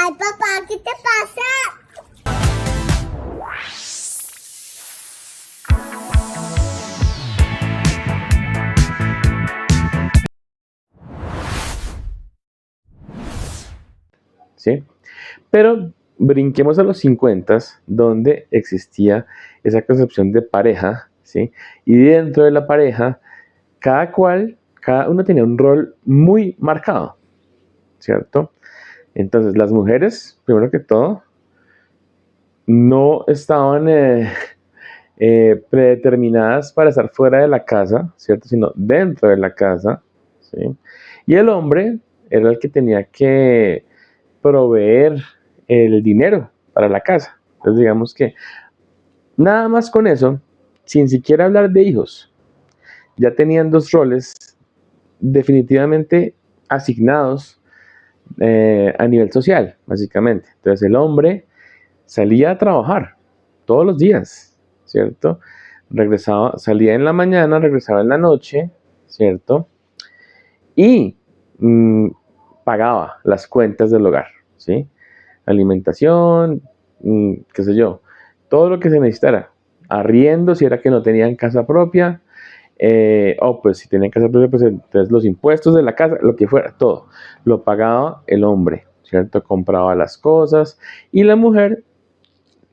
Ay, papá, ¿qué te pasa? ¿Sí? Pero brinquemos a los 50, donde existía esa concepción de pareja, ¿sí? Y dentro de la pareja, cada uno tenía un rol muy marcado, ¿cierto? Entonces, las mujeres, primero que todo, no estaban predeterminadas para estar fuera de la casa, ¿cierto? Sino dentro de la casa, ¿sí? Y el hombre era el que tenía que proveer el dinero para la casa. Entonces, digamos que nada más con eso, sin siquiera hablar de hijos, ya tenían dos roles definitivamente asignados a nivel social, básicamente. Entonces, el hombre salía a trabajar todos los días, ¿cierto? Salía en la mañana, regresaba en la noche, ¿cierto? Y mm, pagaba las cuentas del hogar, ¿sí? Alimentación, qué sé yo, todo lo que se necesitara. Arriendo, si era que no tenían casa propia, o pues si tenían casa propia, pues entonces los impuestos de la casa, lo que fuera, todo, lo pagaba el hombre, ¿cierto? Compraba las cosas y la mujer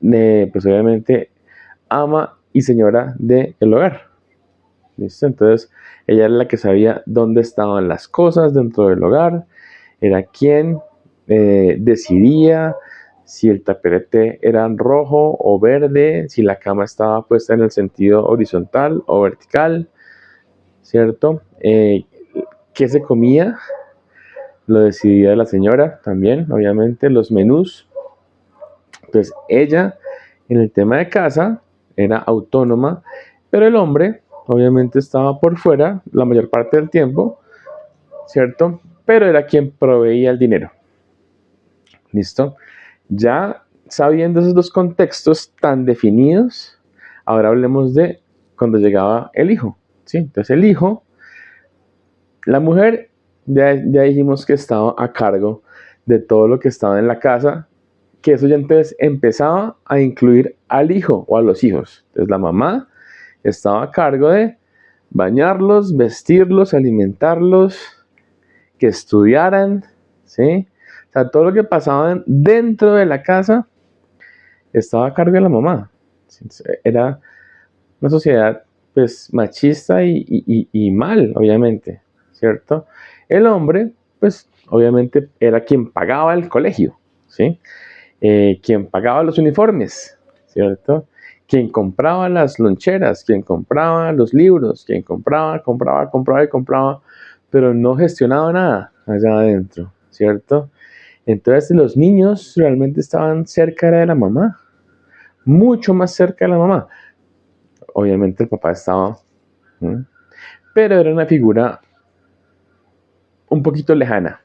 pues obviamente ama y señora del hogar. ¿Listo? Entonces ella era la que sabía dónde estaban las cosas dentro del hogar, era quien decidía si el tapete era rojo o verde, si la cama estaba puesta en el sentido horizontal o vertical, ¿cierto? ¿Qué se comía? Lo decidía la señora también, obviamente, los menús. Entonces ella en el tema de casa era autónoma, pero el hombre obviamente estaba por fuera la mayor parte del tiempo, ¿cierto? Pero era quien proveía el dinero. ¿Listo? Ya sabiendo esos dos contextos tan definidos, ahora hablemos de cuando llegaba el hijo, ¿sí? Entonces el hijo, la mujer, ya dijimos que estaba a cargo de todo lo que estaba en la casa, que eso ya entonces empezaba a incluir al hijo o a los hijos. Entonces la mamá estaba a cargo de bañarlos, vestirlos, alimentarlos, que estudiaran, ¿sí? O sea, todo lo que pasaba dentro de la casa estaba a cargo de la mamá. Era una sociedad pues machista y mal, obviamente, ¿cierto? El hombre, pues obviamente era quien pagaba el colegio, ¿sí? Quien pagaba los uniformes, ¿cierto? Quien compraba las loncheras, quien compraba los libros, quien compraba, pero no gestionaba nada allá adentro, ¿cierto? Entonces los niños realmente estaban cerca de la mamá, mucho más cerca de la mamá. Obviamente el papá estaba, ¿sí? Pero era una figura un poquito lejana,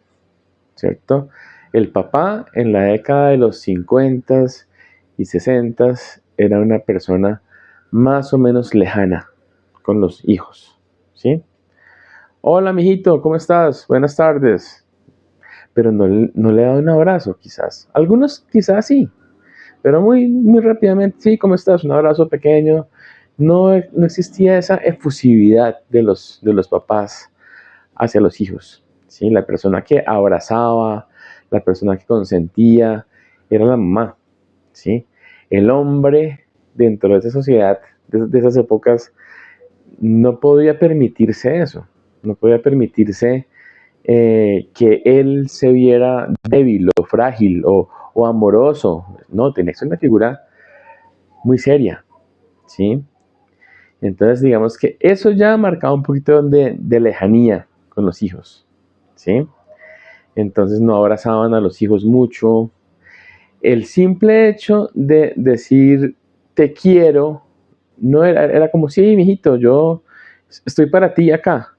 ¿cierto? El papá en la década de los 50 y 60 era una persona más o menos lejana con los hijos, ¿sí? Hola, mijito, ¿cómo estás? Buenas tardes. Pero no le da un abrazo, quizás. Algunos quizás sí, pero muy rápidamente, sí, ¿cómo estás? Un abrazo pequeño. No existía esa efusividad de los papás hacia los hijos, ¿sí? La persona que abrazaba, la persona que consentía, era la mamá, ¿sí? El hombre, dentro de esa sociedad, de esas épocas, no podía permitirse eso, no podía permitirse que él se viera débil o frágil o amoroso, no, tenía que ser una figura muy seria, ¿sí? Entonces, digamos que eso ya marcaba un poquito de lejanía con los hijos, ¿sí? Entonces no abrazaban a los hijos mucho. El simple hecho de decir te quiero, no era como, sí, mijito, yo estoy para ti acá,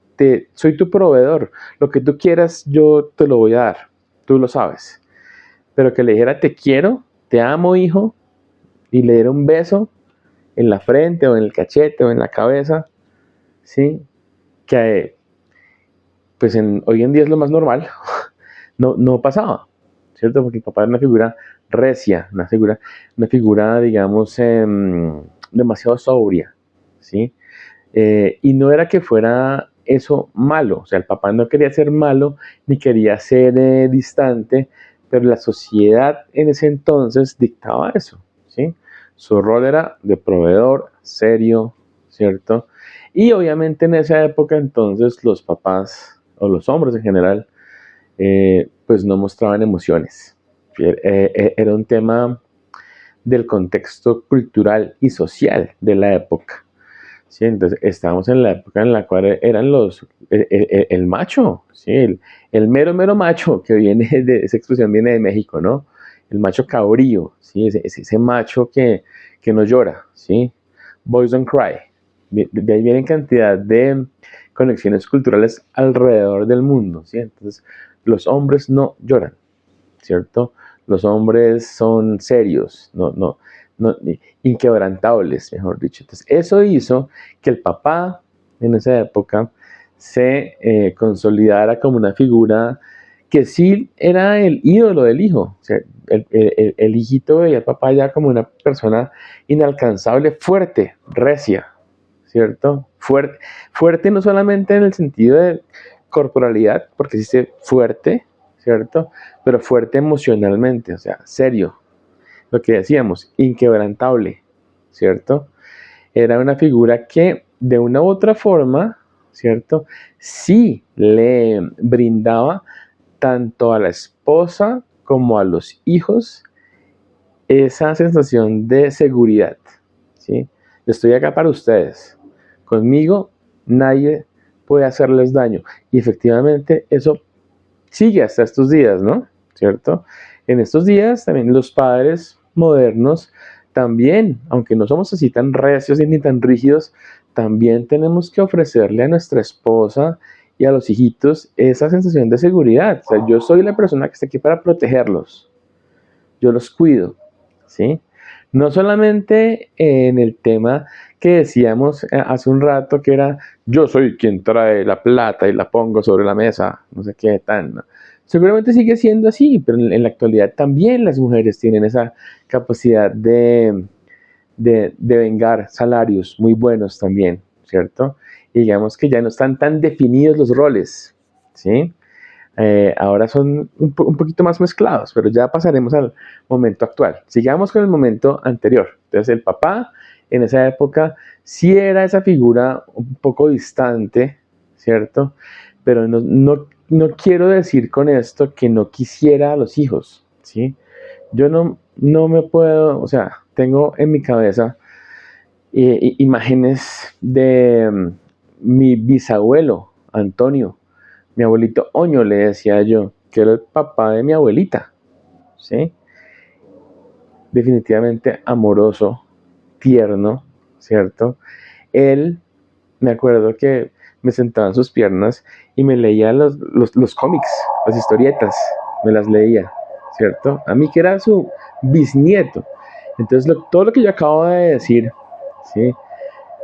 soy tu proveedor, lo que tú quieras yo te lo voy a dar, tú lo sabes. Pero que le dijera te quiero, te amo, hijo, y le diera un beso en la frente o en el cachete o en la cabeza, ¿sí? Que pues hoy en día es lo más normal, no pasaba, ¿cierto? Porque el papá era una figura recia, una figura digamos, demasiado sobria, ¿sí? Y no era que fuera eso malo, o sea, el papá no quería ser malo ni quería ser distante, pero la sociedad en ese entonces dictaba eso, ¿sí? Su rol era de proveedor, serio, ¿cierto? Y obviamente en esa época entonces los papás o los hombres en general pues no mostraban emociones. Era un tema del contexto cultural y social de la época. ¿Sí? Entonces estábamos en la época en la cual eran el macho, ¿sí? El mero, mero macho, que viene de, esa expresión viene de México, ¿no? El macho cabrío, ¿sí? Ese macho que no llora, ¿sí? Boys don't cry. De ahí vienen cantidad de conexiones culturales alrededor del mundo, ¿sí? Entonces, los hombres no lloran, ¿cierto? Los hombres son serios, no, inquebrantables, mejor dicho. Entonces, eso hizo que el papá en esa época se consolidara como una figura que sí era el ídolo del hijo. O sea, el hijito veía al papá ya como una persona inalcanzable, fuerte, recia, ¿cierto? Fuerte no solamente en el sentido de corporalidad, porque existe fuerte, ¿cierto? Pero fuerte emocionalmente, o sea, serio. Lo que decíamos, inquebrantable, ¿cierto? Era una figura que de una u otra forma, ¿cierto? Sí le brindaba tanto a la esposa como a los hijos esa sensación de seguridad, ¿sí? Estoy acá para ustedes. Conmigo nadie puede hacerles daño. Y efectivamente eso sigue hasta estos días, ¿no? ¿Cierto? En estos días también los padres modernos, también, aunque no somos así tan recios ni tan rígidos, también tenemos que ofrecerle a nuestra esposa y a los hijitos esa sensación de seguridad. O sea, yo soy la persona que está aquí para protegerlos. Yo los cuido, ¿sí? No solamente en el tema que decíamos hace un rato, que era yo soy quien trae la plata y la pongo sobre la mesa, no sé qué tan, ¿no? Seguramente sigue siendo así, pero en la actualidad también las mujeres tienen esa capacidad de vengar salarios muy buenos también, ¿cierto? Y digamos que ya no están tan definidos los roles, ¿sí? Ahora son un poquito más mezclados, pero ya pasaremos al momento actual. Sigamos con el momento anterior. Entonces el papá en esa época sí era esa figura un poco distante, ¿cierto? Pero no quiero decir con esto que no quisiera a los hijos, ¿sí? Yo no me puedo, o sea, tengo en mi cabeza imágenes de mi bisabuelo, Antonio, mi abuelito Oño, le decía yo, que era el papá de mi abuelita, ¿sí? Definitivamente amoroso, tierno, ¿cierto? Él, me acuerdo que me sentaba en sus piernas y me leía los cómics, las historietas, me las leía, ¿cierto? A mí que era su bisnieto. Entonces, todo lo que yo acabo de decir, ¿sí?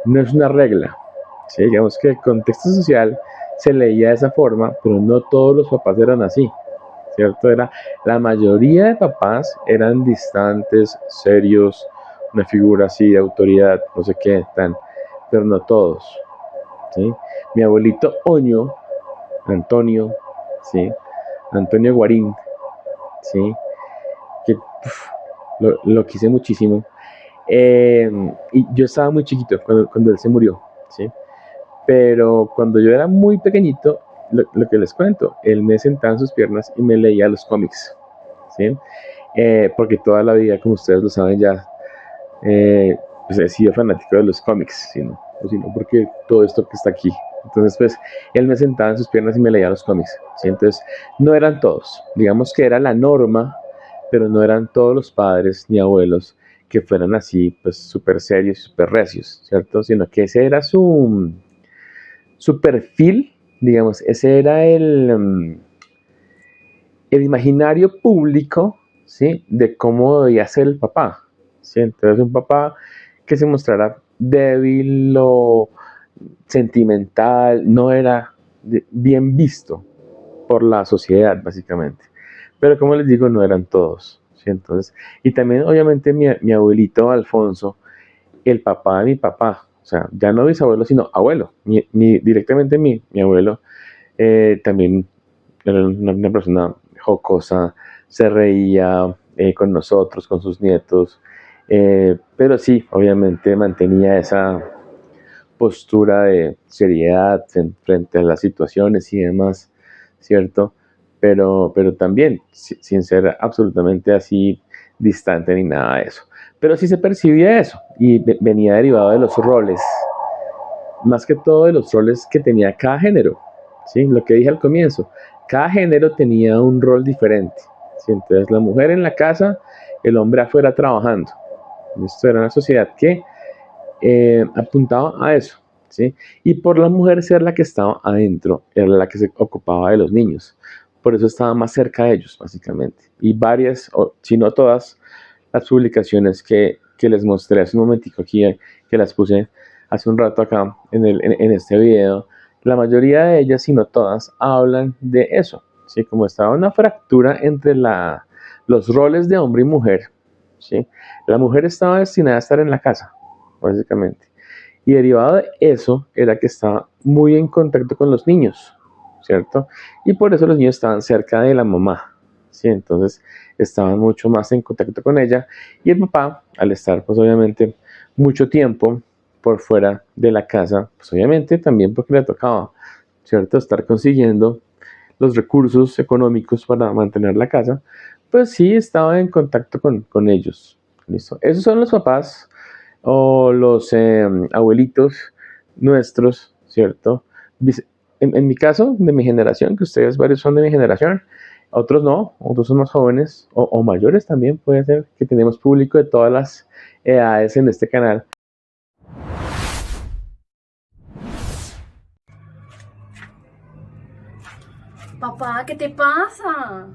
No es una regla, ¿sí? Digamos que el contexto social se leía de esa forma, pero no todos los papás eran así, ¿cierto? La mayoría de papás eran distantes, serios, una figura así de autoridad, no sé qué, pero no todos, ¿sí? Mi abuelito Oño, Antonio, ¿sí? Antonio Guarín, ¿sí? Que lo quise muchísimo. Y yo estaba muy chiquito cuando él se murió, ¿sí? Pero cuando yo era muy pequeñito, lo que les cuento, él me sentaba en sus piernas y me leía los cómics, ¿sí? Porque toda la vida, como ustedes lo saben ya, pues he sido fanático de los cómics, sino porque todo esto que está aquí. Entonces, pues, él me sentaba en sus piernas y me leía los cómics, ¿sí? Entonces, no eran todos, digamos que era la norma, pero no eran todos los padres ni abuelos que fueran así, pues, súper serios y súper recios, ¿cierto? Sino que ese era su perfil, digamos, ese era el imaginario público, ¿sí? De cómo debía ser el papá, ¿sí? Entonces un papá que se mostrara débil o sentimental no era bien visto por la sociedad, básicamente. Pero como les digo, no eran todos, ¿sí? Entonces, y también obviamente mi abuelito Alfonso, el papá de mi papá, o sea, ya no bisabuelo, sino abuelo, directamente mi abuelo, también era una persona jocosa, se reía con nosotros, con sus nietos, pero sí, obviamente mantenía esa postura de seriedad frente a las situaciones y demás, ¿cierto? Pero también sin ser absolutamente así distante ni nada de eso. Pero sí se percibía eso y venía derivado de los roles, más que todo de los roles que tenía cada género, ¿sí? Lo que dije al comienzo, cada género tenía un rol diferente, ¿sí? Entonces la mujer en la casa, el hombre afuera trabajando. Esto era una sociedad que apuntaba a eso, ¿sí? Y por la mujer ser la que estaba adentro, era la que se ocupaba de los niños. Por eso estaba más cerca de ellos, básicamente. Y varias, o si no todas, las publicaciones que les mostré hace un momentico aquí, que las puse hace un rato acá en este video, la mayoría de ellas, si no todas, hablan de eso, ¿sí? Como estaba una fractura entre los roles de hombre y mujer, ¿sí? La mujer estaba destinada a estar en la casa, básicamente. Y derivado de eso era que estaba muy en contacto con los niños, ¿cierto? Y por eso los niños estaban cerca de la mamá, ¿sí? Entonces estaban mucho más en contacto con ella. Y el papá, al estar pues obviamente mucho tiempo por fuera de la casa, pues obviamente también porque le tocaba, ¿cierto? Estar consiguiendo los recursos económicos para mantener la casa, pues sí estaba en contacto con ellos. ¿Listo? Esos son los papás o los abuelitos nuestros, ¿cierto? En mi caso, de mi generación, que ustedes varios son de mi generación, otros no, otros son más jóvenes o mayores también, puede ser que tenemos público de todas las edades en este canal. Papá, ¿qué te pasa?